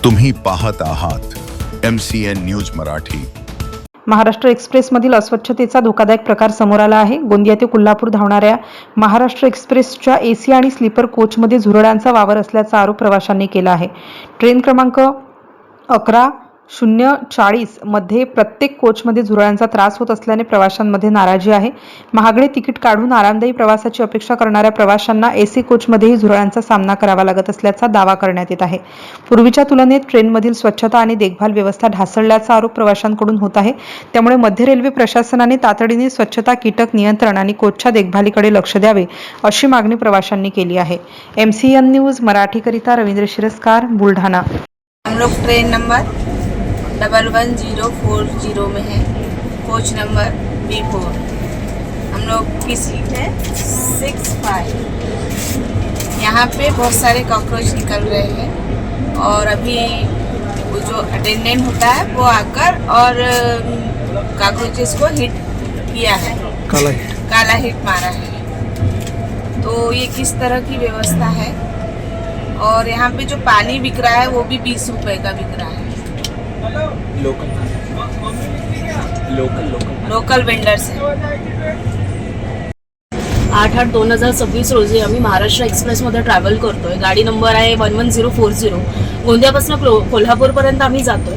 तुम्ही पाहत आहात MCN न्यूज मराठी। महाराष्ट्र एक्सप्रेसमधील अस्वच्छतेचा धोकादायक प्रकार समोर आला आहे। गोंदिया ते कोल्हापूर धावणाऱ्या महाराष्ट्र एक्सप्रेसच्या AC आणि स्लीपर कोचमध्ये झुरळांचा वावर असल्याचा आरोप प्रवाशांनी केला आहे। ट्रेन क्रमांक 11:40 मध्ये प्रत्येक कोचमध्ये झुरळांचा त्रास होत असल्याने प्रवाशांमध्ये नाराजी आहे। महागडे तिकीट काढून आरामदायी प्रवासाची अपेक्षा करणाऱ्या प्रवाशांना AC कोचमध्येही झुरळांचा सामना करावा लागत असल्याचा दावा करण्यात येत आहे। पूर्वीच्या तुलनेत ट्रेनमधील स्वच्छता आणि देखभाल व्यवस्था ढासळल्याचा आरोप प्रवाशांकडून होत आहे। त्यामुळे मध्य रेल्वे प्रशासनाने तातडीने स्वच्छता, कीटक नियंत्रण आणि कोचच्या देखभालीकडे लक्ष द्यावे अशी मागणी प्रवाशांनी केली आहे। MCN न्यूज मराठीकरिता रवींद्र शिरस्कार, बुलढाणा। हम लोग ट्रेन नंबर 11040 में है, कोच नंबर B4। हम लोग की सीट है 65। यहाँ पे बहुत सारे कॉकरोच निकल रहे हैं और अभी वो जो अटेंडेंट होता है वो आकर और कॉकरोचेस को हिट किया है, काला हिट मारा है। तो ये किस तरह की व्यवस्था है। और यहाँ पे जो पानी बिक रहा है वो भी 20 रुपए का बिक रहा है। लोकल वेंडर्स है। 8/8/2026 रोजी आम्ही महाराष्ट्र एक्सप्रेसमध्ये ट्रॅव्हल करतोय। गाडी नंबर आहे 11040। गोंदियापासून कोल्हापूरपर्यंत आम्ही जातोय।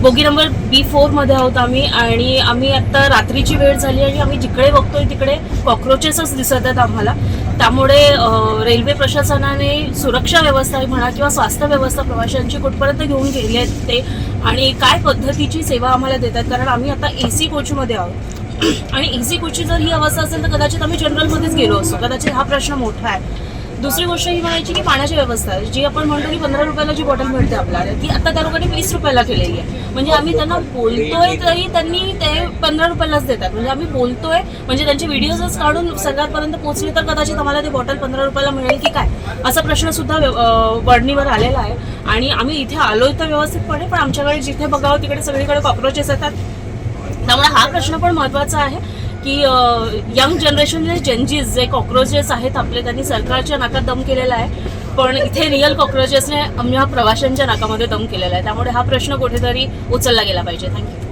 बोगी नंबर B4 मध्ये आहोत आम्ही आणि आम्ही आता रात्रीची वेळ झाली आणि आम्ही जिकडे बघतोय तिकडे कॉकरोचेसच दिसत आहेत आम्हाला। त्यामुळे रेल्वे प्रशासनाने सुरक्षा व्यवस्था म्हणा किंवा स्वास्थ्य व्यवस्था प्रवाशांची कुठपर्यंत घेऊन गेले आहेत ते आणि काय पद्धतीची सेवा आम्हाला देतात, कारण आम्ही आता AC कोचमध्ये आहोत आणि AC कोचची जर ही अवस्था असेल तर कदाचित आम्ही जनरलमध्येच गेलो असतो। कदाचित हा प्रश्न मोठा आहे। दुसरी गोष्ट ही म्हणायची की पाण्याची व्यवस्था जी आपण म्हणतो की 15 रुपयाला जी बॉटल मिळते आपल्याला ती आता त्या लोकांनी 20 रुपयाला केलेली आहे। म्हणजे आम्ही त्यांना बोलतोय तरी त्यांनी ते 15 रुपयालाच देतात। म्हणजे आम्ही बोलतोय म्हणजे त्यांचे व्हिडिओजच काढून सगळ्यांपर्यंत पोहोचले तर कदाचित आम्हाला ते बॉटल 15 रुपयाला मिळेल की काय असा प्रश्न सुद्धा वर्णीवर आलेला आहे। आणि आम्ही इथे आलोय तर व्यवस्थितपणे, पण आमच्याकडे जिथे बघावं तिकडे सगळीकडे कॉकरोचेस येतात। त्यामुळे हा प्रश्न पण महत्त्वाचा आहे की यंग जनरेशन जेनजीज जे कॉकरोचेस आहेत आपले त्यांनी सरकारच्या नाकात दम केलेला आहे, पण इथे रिअल कॉकरोचेसने आम्हा प्रवाशांच्या नाकामध्ये दम केलेला आहे। त्यामुळे हा प्रश्न कुठेतरी उचलला गेला पाहिजे। थँक्यू।